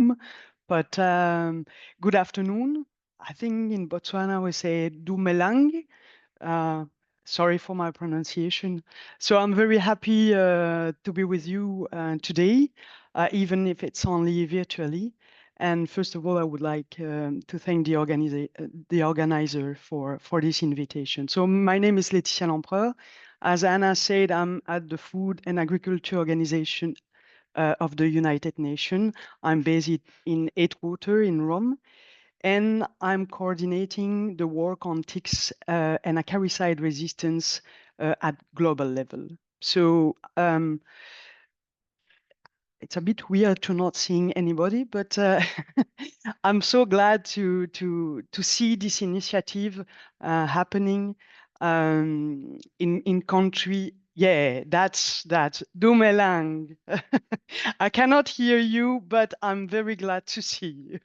Zoom, but good afternoon. I think in Botswana we say Dumelang. Uh, Sorry for my pronunciation. So I'm very happy to be with you today, even if it's only virtually. And first of all, I would like to thank the organizer for this invitation. So my name is Laetitia Lempereur. As Anna said, I'm at the Food and Agriculture Organization of the United Nations. I'm based in headquarters in Rome, and I'm coordinating the work on ticks and acaricide resistance at global level. So it's a bit weird to not seeing anybody, but I'm so glad to see this initiative happening in country. Yeah, that's Dumelang. I cannot hear you, but I'm very glad to see you.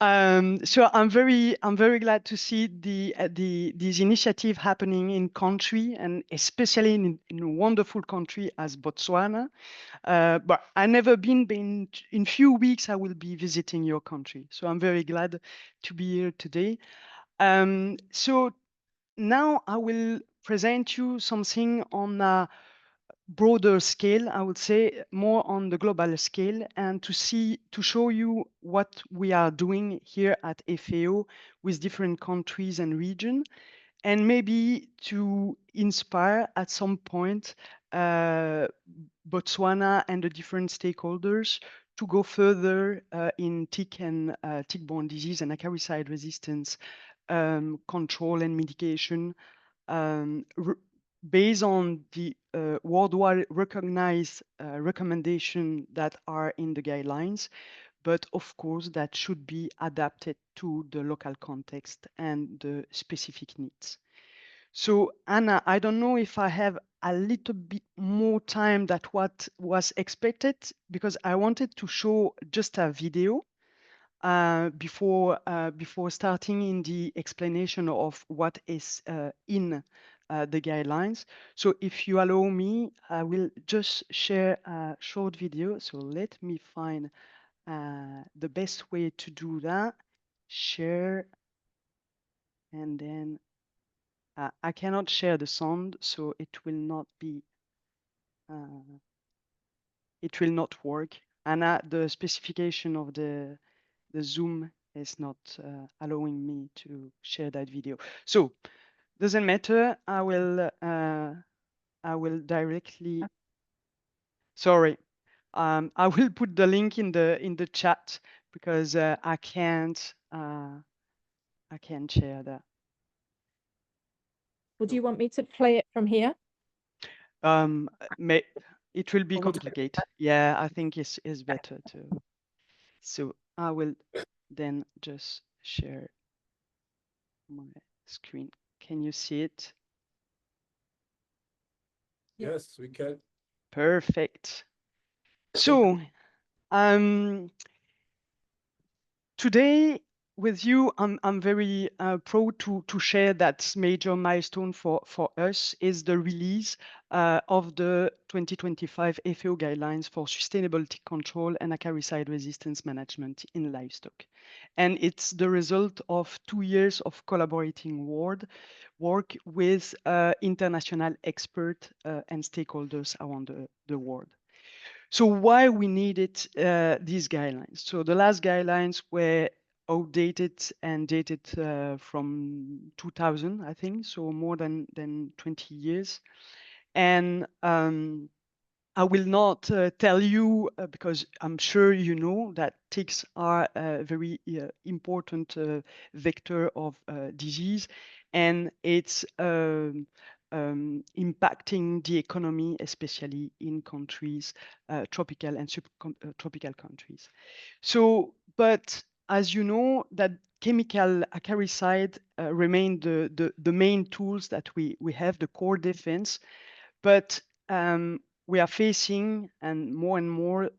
So I'm very glad to see this initiative happening in country, and especially in a wonderful country as Botswana. But I never been, in few weeks I will be visiting your country. So I'm very glad to be here today. So now I will present you something on a broader scale, I would say more on the global scale, and to show you what we are doing here at FAO with different countries and regions, and maybe to inspire at some point Botswana and the different stakeholders to go further in tick and tick-borne disease and acaricide resistance control and mitigation, based on the worldwide recognized recommendation that are in the guidelines, but of course that should be adapted to the local context and the specific needs. So Anna, I don't know if I have a little bit more time than what was expected, because I wanted to show just a video before starting in the explanation of what is in the guidelines. So if you allow me, I will just share a short video. So let me find the best way to do that. Share, and then I cannot share the sound, so it will not be, it will not work. And the specification of the Zoom is not allowing me to share that video. So doesn't matter. I will directly. Sorry, I will put the link in the chat because I can't share that. Well, do you want me to play it from here? It will be complicated. Yeah, I think it's better to. So I will then just share my screen. Can you see it? Yes, we can. Perfect. So today with you, I'm very proud to share that major milestone for us is the release of the 2025 FAO guidelines for sustainable tick control and acaricide resistance management in livestock. And it's the result of 2 years of collaborating work with international experts and stakeholders around the world. So why we needed these guidelines? So the last guidelines were outdated and dated from 2000, I think, so more than 20 years. And I will not tell you, because I'm sure you know that ticks are a very important vector of disease, and it's impacting the economy, especially in countries, tropical and subtropical countries. So, but as you know, that chemical acaricide remain the main tools that we have, the core defense, but we are facing and more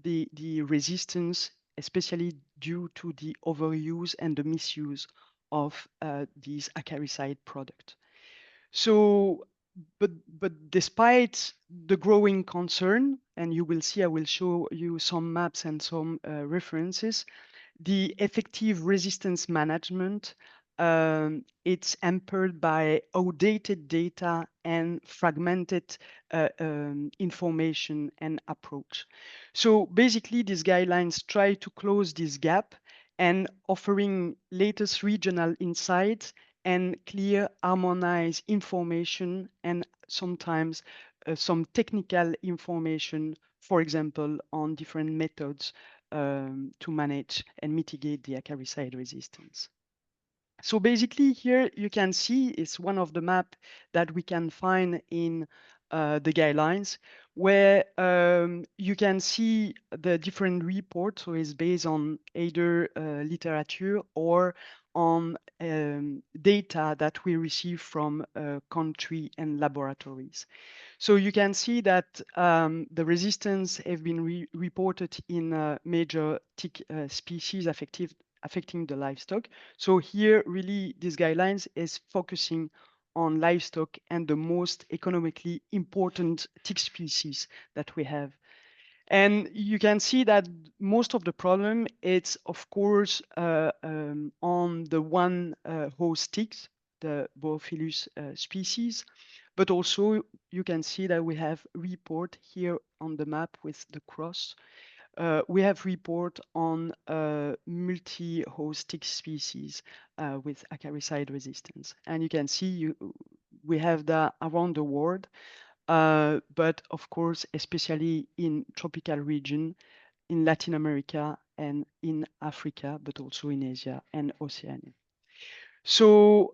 the resistance, especially due to the overuse and the misuse of these acaricide products. So but despite the growing concern, and you will see, I will show you some maps and some references, the effective resistance management, it's hampered by outdated data and fragmented information and approach. So basically, these guidelines try to close this gap and offering latest regional insights and clear, harmonized information and sometimes some technical information, for example, on different methods to manage and mitigate the acaricide resistance. So basically here you can see it's one of the map that we can find in the guidelines where you can see the different reports. So it's based on either literature or on data that we receive from country and laboratories. So you can see that the resistance have been reported in major tick species affecting the livestock. So here, really, these guidelines is focusing on livestock and the most economically important tick species that we have. And you can see that most of the problem it's of course on the one host ticks, the Boophilus species, but also you can see that we have report here on the map with the cross. We have report on multi-host tick species with acaricide resistance, and you can see we have that around the world. But of course, especially in tropical region, in Latin America and in Africa, but also in Asia and Oceania. So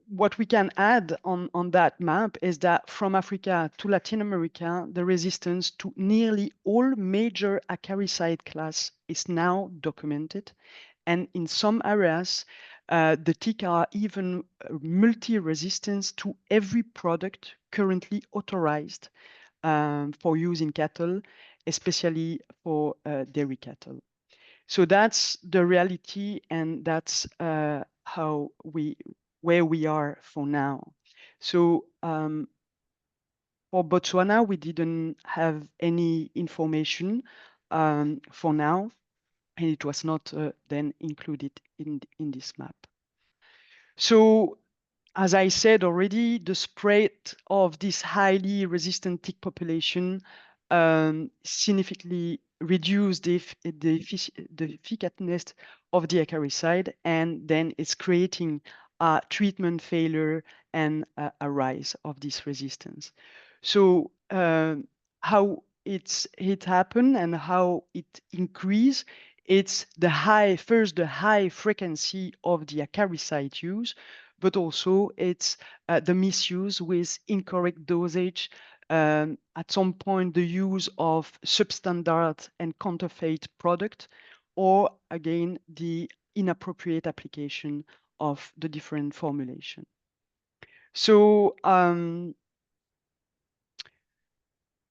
what we can add on that map is that from Africa to Latin America, the resistance to nearly all major acaricide class is now documented. And in some areas, the tick are even multi-resistant to every product currently authorized for use in cattle, especially for dairy cattle. So that's the reality, and that's where we are for now. So for Botswana, we didn't have any information for now, and it was not then included in this map. So as I said already, the spread of this highly resistant tick population significantly reduced the effectiveness of the acaricide, and then it's creating a treatment failure and a rise of this resistance. So how it happened and how it increased, it's the high frequency of the acaricide use, but also it's the misuse with incorrect dosage, at some point the use of substandard and counterfeit product, or again the inappropriate application of the different formulation. So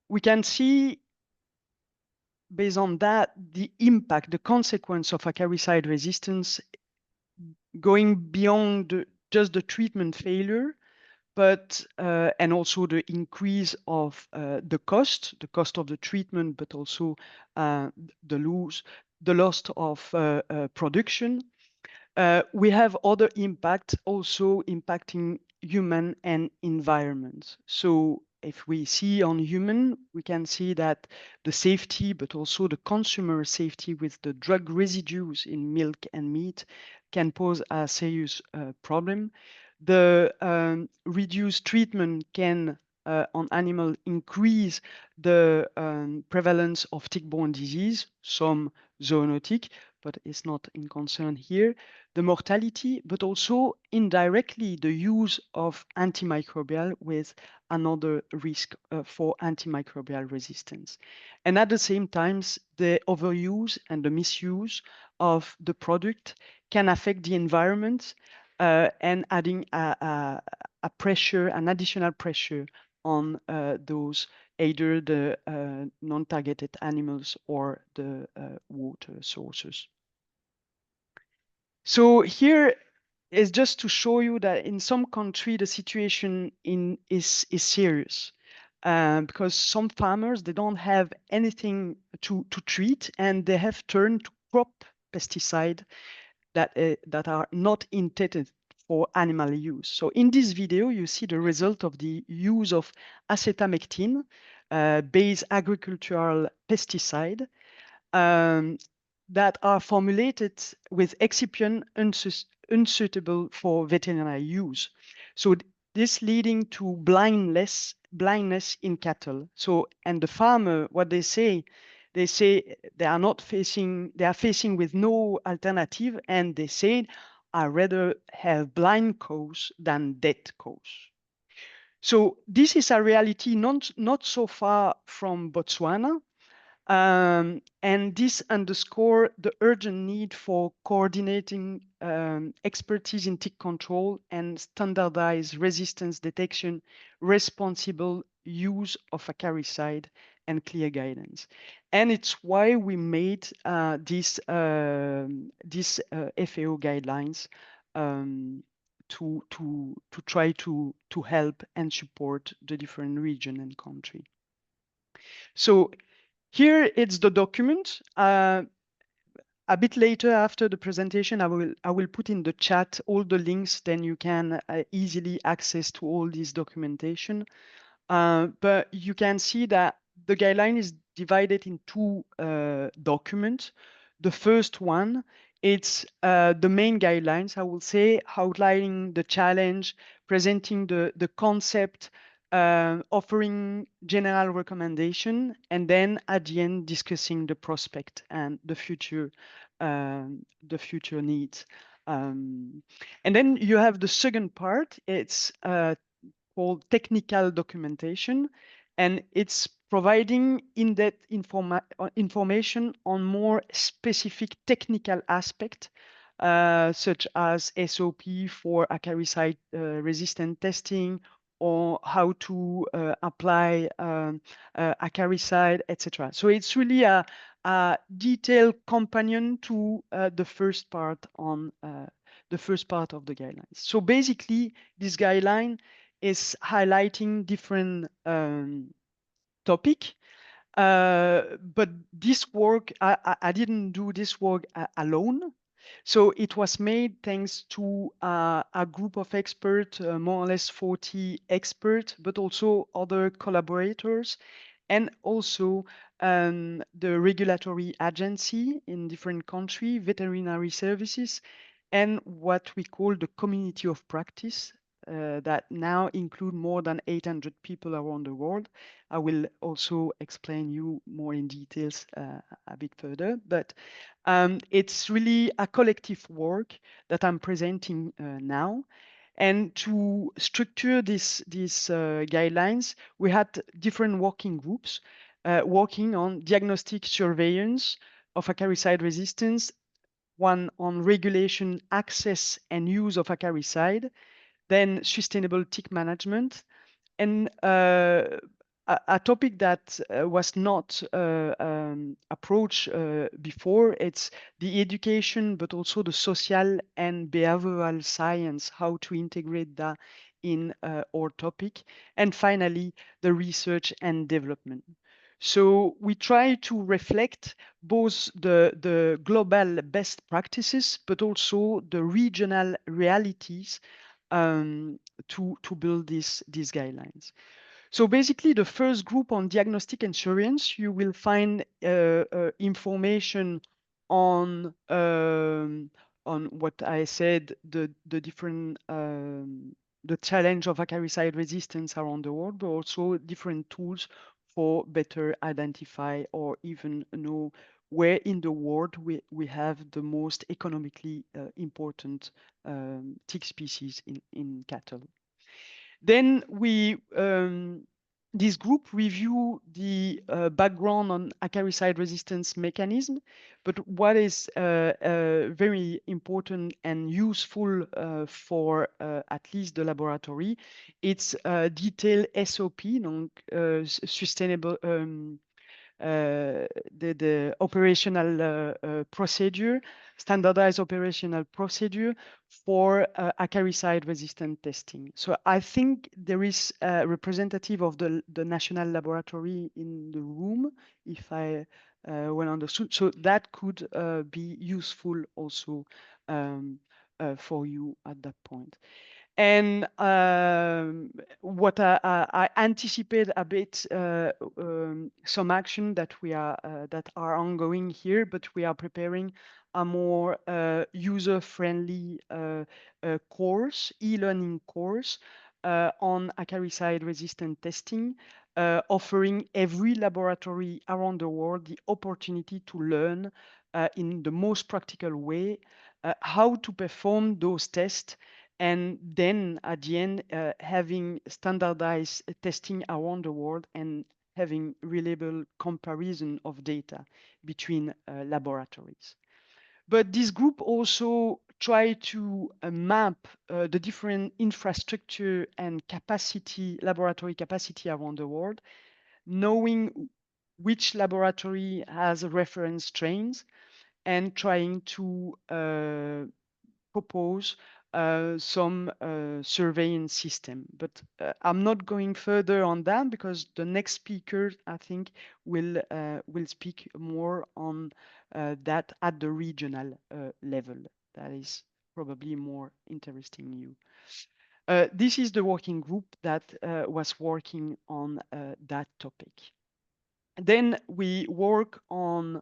we can see based on that the impact, the consequence of acaricide resistance going beyond just the treatment failure, but and also the increase of the cost of the treatment, but also the loss of production. We have other impacts also impacting human and environment. So if we see on human, we can see that the safety, but also the consumer safety with the drug residues in milk and meat can pose a serious problem. The reduced treatment can on animal increase the prevalence of tick-borne disease, some zoonotic, but it's not in concern here, the mortality, but also indirectly the use of antimicrobial with another risk for antimicrobial resistance. And at the same time, the overuse and the misuse of the product can affect the environment and adding a pressure, an additional pressure on those either the non-targeted animals or the water sources. So here is just to show you that in some country the situation is serious. Because some farmers, they don't have anything to treat, and they have turned to crop pesticide that are not intended for animal use. So in this video, you see the result of the use of acetamectin based agricultural pesticide that are formulated with excipient unsuitable for veterinary use. So this leading to blindness in cattle. So, and the farmer, what they say they are facing with no alternative, and they say, I rather have blind cows than dead cows. So this is a reality not so far from Botswana. And this underscores the urgent need for coordinating expertise in tick control and standardized resistance detection, responsible use of acaricide, and clear guidance. And it's why we made these FAO guidelines to try to help and support the different region and country. So here it's the document. A bit later after the presentation, I will put in the chat all the links, then you can easily access to all this documentation. But you can see that the guideline is divided in two documents. The first one, it's the main guidelines, I will say, outlining the challenge, presenting the concept, offering general recommendation, and then at the end discussing the prospect and the future needs. And then you have the second part. It's called technical documentation, and it's providing in-depth information on more specific technical aspects, such as SOP for acaricide resistant testing, or how to apply acaricide, etc. So it's really a detailed companion to the first part of the guidelines. So basically, this guideline is highlighting different topic. But this work, I didn't do this work alone. So it was made thanks to a group of experts, more or less 40 experts, but also other collaborators, and also the regulatory agency in different countries, veterinary services, and what we call the community of practice that now include more than 800 people around the world. I will also explain you more in details a bit further, but it's really a collective work that I'm presenting now. And to structure these guidelines, we had different working groups working on diagnostic surveillance of acaricide resistance, one on regulation, access, and use of acaricide, then sustainable tick management, and a topic that was not approached before, it's the education, but also the social and behavioral science, how to integrate that in our topic. And finally, the research and development. So we try to reflect both the global best practices, but also the regional realities to build these guidelines. So basically, the first group on diagnostic and surveillance, you will find information on what I said, the different the challenge of acaricide resistance around the world, but also different tools for better identify or even know where in the world we have the most economically important tick species in cattle. Then this group review the background on acaricide resistance mechanism, but what is very important and useful for at least the laboratory, it's detailed SOP, donc sustainable the operational procedure, standardized operational procedure for acaricide resistant testing. So I think there is a representative of the national laboratory in the room, if I well understood. So that could be useful also for you at that point. And what I anticipate a bit some action that we are that are ongoing here, but we are preparing a more user-friendly course, e-learning course on acaricide resistant testing, offering every laboratory around the world the opportunity to learn in the most practical way how to perform those tests, and then at the end having standardized testing around the world and having reliable comparison of data between laboratories. But this group also try to map the different infrastructure and capacity, laboratory capacity around the world, knowing which laboratory has reference strains and trying to propose some surveillance system. But I'm not going further on that because the next speaker, I think, will speak more on that at the regional level. That is probably more interesting you. This is the working group that was working on that topic. Then we work on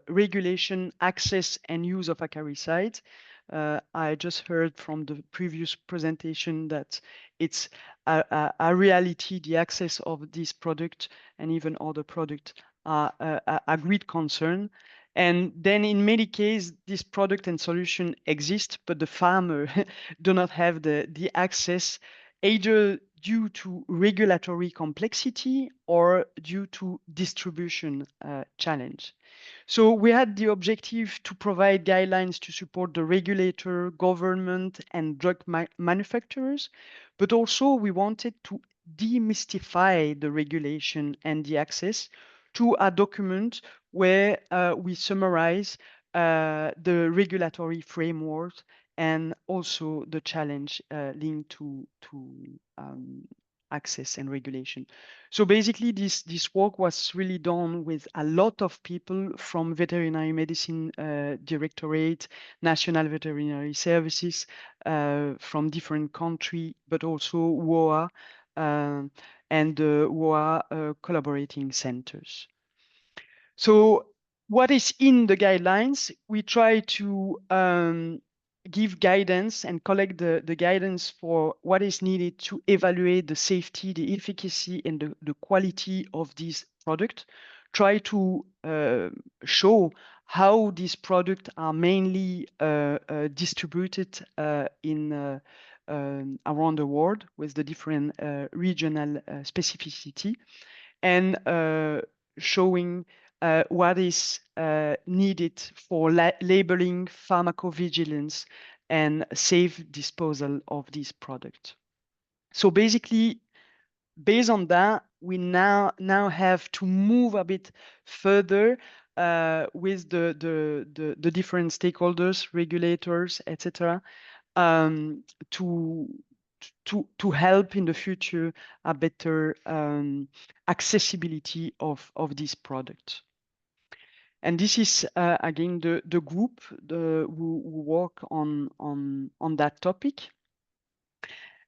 regulation, access, and use of acaricides. I just heard from the previous presentation that it's a reality, the access of this product and even other products are a great concern. And then in many cases, this product and solution exist, but the farmer do not have the access, either due to regulatory complexity or due to distribution challenge. So we had the objective to provide guidelines to support the regulator, government, and drug manufacturers, but also we wanted to demystify the regulation and the access to a document where we summarize the regulatory framework and also the challenge linked to access and regulation. So basically, this work was really done with a lot of people from Veterinary Medicine Directorate, National Veterinary Services from different countries, but also WOA and the WOA collaborating centers. So what is in the guidelines? We try to give guidance and collect the guidance for what is needed to evaluate the safety, the efficacy, and the quality of this product. Try to show how these products are mainly distributed in around the world with the different regional specificity, and showing what is needed for labeling, pharmacovigilance, and safe disposal of this product. So basically, based on that, we now have to move a bit further with the different stakeholders, regulators, etc., to help in the future a better accessibility of this product. And this is again the group who work on that topic.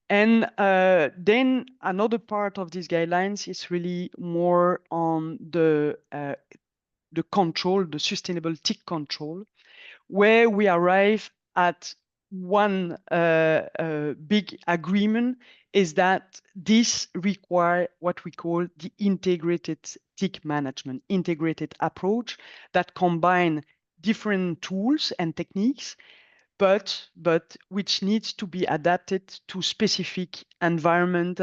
And then another part of these guidelines is really more on the control, the sustainable tick control, where we arrive at one big agreement is that this requires what we call the integrated tick management, integrated approach that combine different tools and techniques, but which needs to be adapted to specific environment,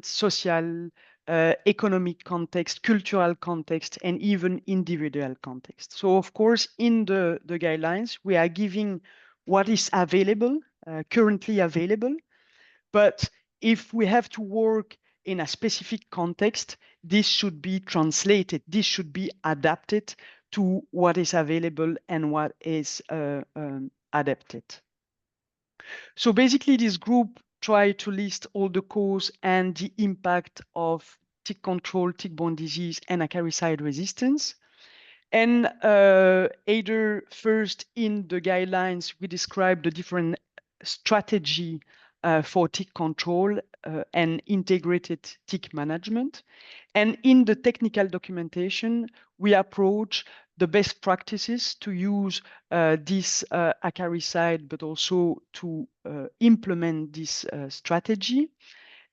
social, economic context, cultural context, and even individual context. So of course, in the guidelines, we are giving what is available, currently available, but if we have to work in a specific context, this should be translated, this should be adapted to what is available and what is adapted. So basically, this group tried to list all the cause and the impact of tick control, tick-borne disease, and acaricide resistance. And either first in the guidelines, we describe the different strategy for tick control and integrated tick management. And in the technical documentation, we approach the best practices to use this acaricide, but also to implement this strategy.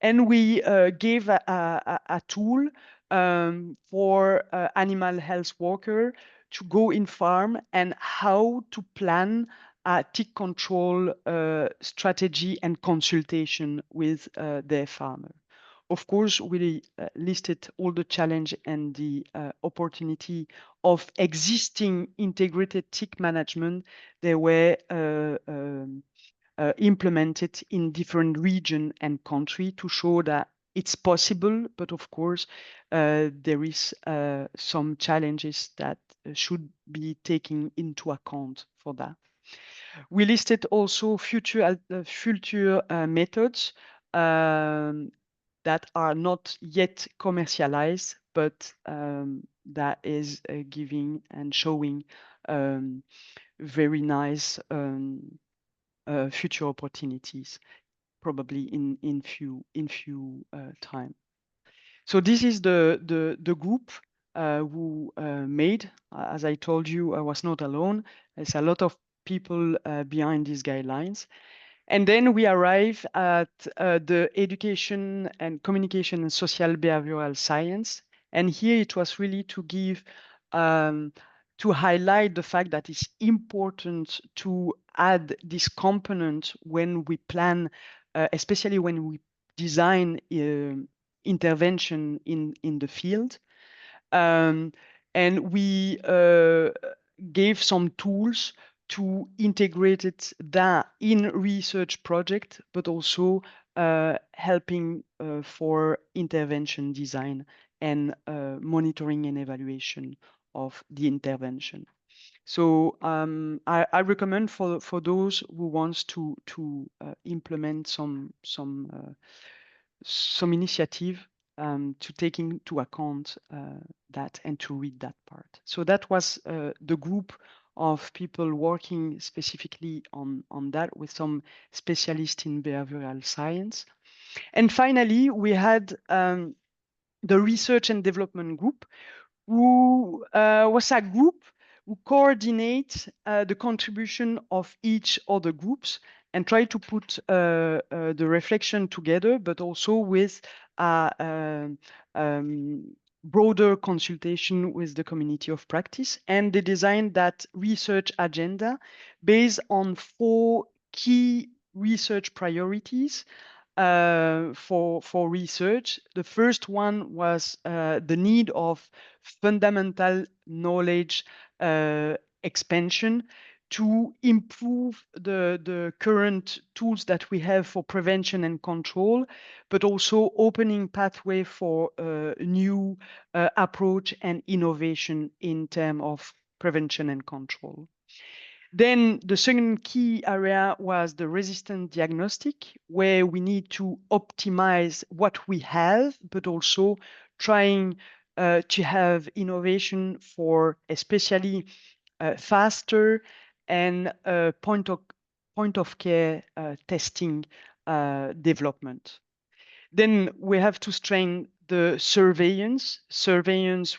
And we gave a tool for animal health worker to go in farm and how to plan a tick control strategy and consultation with their farmer. Of course, we listed all the challenge and the opportunity of existing integrated tick management. They were implemented in different region and country to show that it's possible, but of course, there is some challenges that should be taken into account for that. We listed also future methods that are not yet commercialized, but that is giving and showing very nice future opportunities, probably in few time. So this is the group who made. As I told you, I was not alone. There's a lot of people behind these guidelines. And then we arrive at the education and communication and social behavioral science. And here it was really to give, to highlight the fact that it's important to add this component when we plan, especially when we design intervention in the field. And we gave some tools to integrate it that in research project, but also helping for intervention design and monitoring and evaluation of the intervention. So I recommend for those who wants to implement some initiative to take into account that and to read that part. So that was the group of people working specifically on that with some specialists in behavioral science. And finally, we had the research and development group, who was a group who coordinate the contribution of each other groups and try to put the reflection together, but also with a broader consultation with the community of practice. And they designed that research agenda based on 4 key research priorities for research. The first one was the need of fundamental knowledge expansion to improve the current tools that we have for prevention and control, but also opening pathway for new approach and innovation in terms of prevention and control. Then the second key area was the resistant diagnostic, where we need to optimize what we have, but also trying to have innovation for especially faster and point of care testing development. Then we have to strengthen the surveillance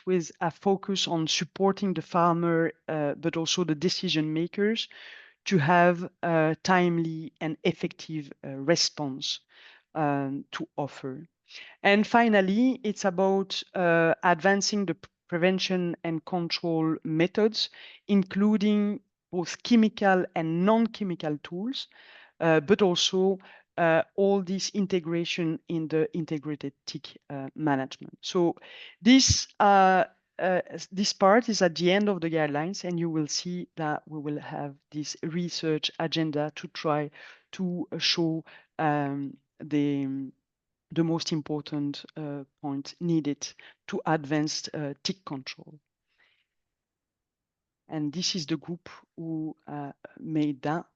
with a focus on supporting the farmer, but also the decision makers to have a timely and effective response to offer. And finally, it's about advancing the prevention and control methods, including both chemical and non-chemical tools, but also all this integration in the integrated tick management. So this part is at the end of the guidelines, and you will see that we will have this research agenda to try to show the the most important point needed to advance tick control. And this is the group who made that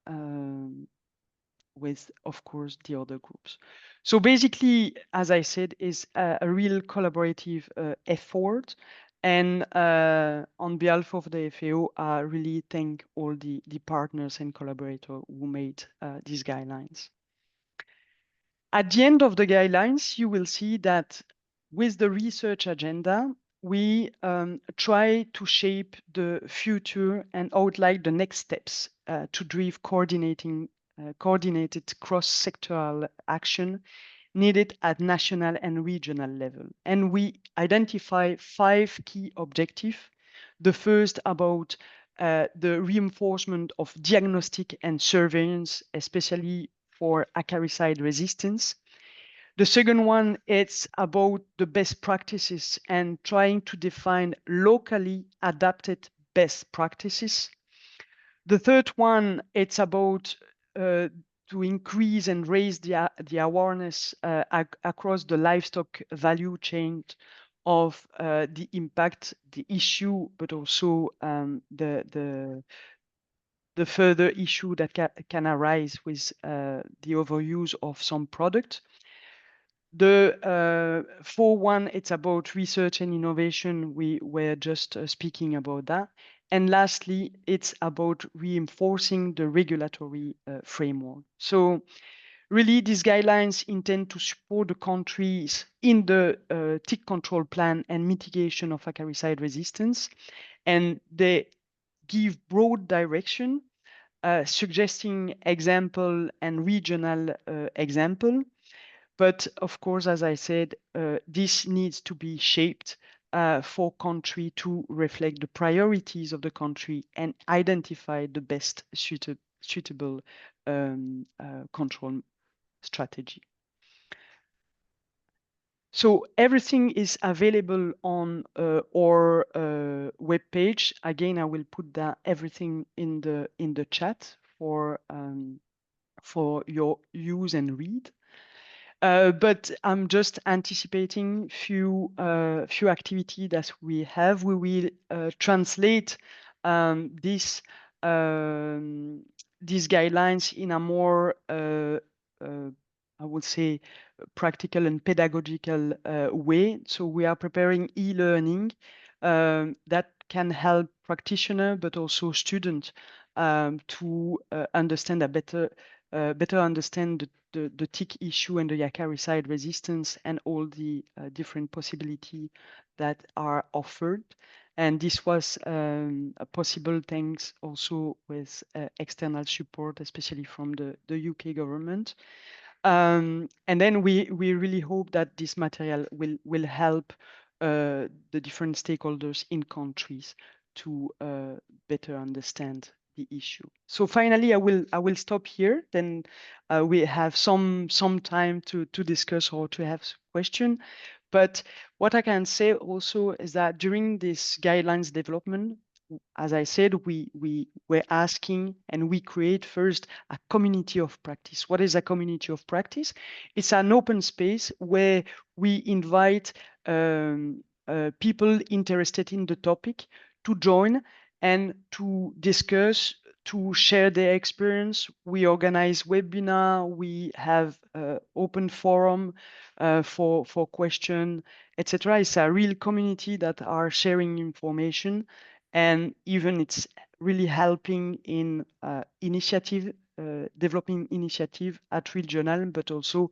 with, of course, the other groups. So basically, as I said, is a real collaborative effort. And on behalf of the FAO, I really thank all the partners and collaborators who made these guidelines. At the end of the guidelines, you will see that with the research agenda, we try to shape the future and outline the next steps to drive coordinated cross-sectoral action needed at national and regional level. And we identify 5 key objectives. The first about the reinforcement of diagnostic and surveillance, especially for acaricide resistance. The second one, it's about the best practices and trying to define locally adapted best practices. The third one, it's about to increase and raise the awareness across the livestock value chain of the impact, the issue, but also the further issue that can arise with the overuse of some product. The for one, it's about research and innovation. We were just speaking about that. And lastly, it's about reinforcing the regulatory framework. So really, these guidelines intend to support the countries in the tick control plan and mitigation of acaricide resistance. And they give broad direction, suggesting example and regional example. But of course, as I said, this needs to be shaped for country to reflect the priorities of the country and identify the best suitable control strategy. So everything is available on our webpage. Again, I will put that everything in the chat for your use and read. But I'm just anticipating few activity that we have. We will translate these guidelines in a more I would say practical and pedagogical way. So we are preparing e-learning that can help practitioner but also student to understand a better understand the tick issue and the acaricide resistance and all the different possibilities that are offered. And this was possible thanks also with external support, especially from the UK government. And then we really hope that this material will help the different stakeholders in countries to better understand the issue. So finally, I will stop here. Then we have some time to discuss or to have question. But what I can say also is that during this guidelines development, as I said, we were asking and we create first a community of practice. What is a community of practice? It's an open space where we invite people interested in the topic to join and to discuss, to share their experience. We organize webinar, we have open forum for question, etc. It's a real community that are sharing information, and even it's really helping in developing initiative at regional, but also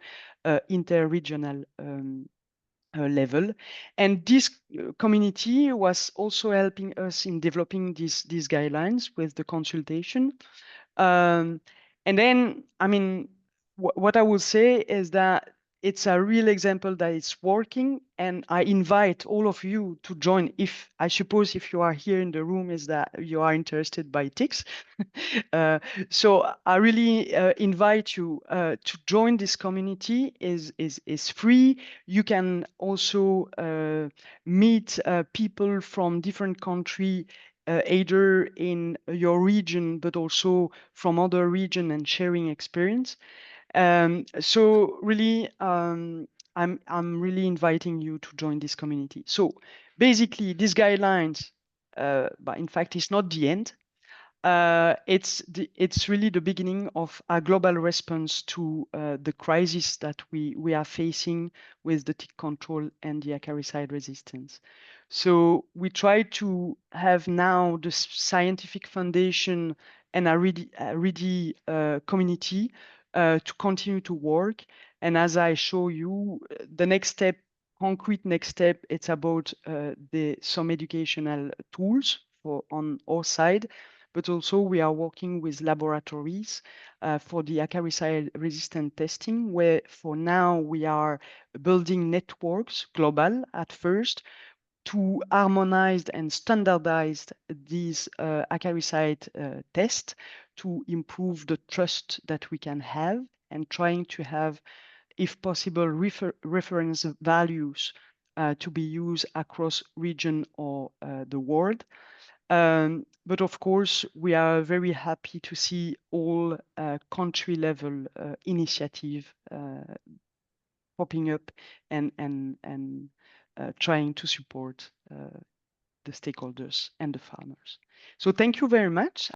inter-regional level. And this community was also helping us in developing these guidelines with the consultation. And then, I mean, what I will say is that it's a real example that it's working, and I invite all of you to join. If I suppose if you are here in the room, is that you are interested by ticks. So I really invite you to join this community. Is free. You can also meet people from different countries, either in your region, but also from other region, and sharing experience. So really, I'm really inviting you to join this community. So basically, these guidelines, but in fact, it's not the end. It's really the beginning of a global response to the crisis that we are facing with the tick control and the acaricide resistance. So we try to have now the scientific foundation and a ready community to continue to work. And as I show you, the next step, concrete next step, it's about some educational tools on our side, but also we are working with laboratories for the acaricide resistant testing, where for now we are building networks global at first to harmonize and standardize these acaricide tests to improve the trust that we can have, and trying to have, if possible, reference values to be used across region or the world. But of course, we are very happy to see all country level initiative popping up and trying to support the stakeholders and the farmers. So thank you very much.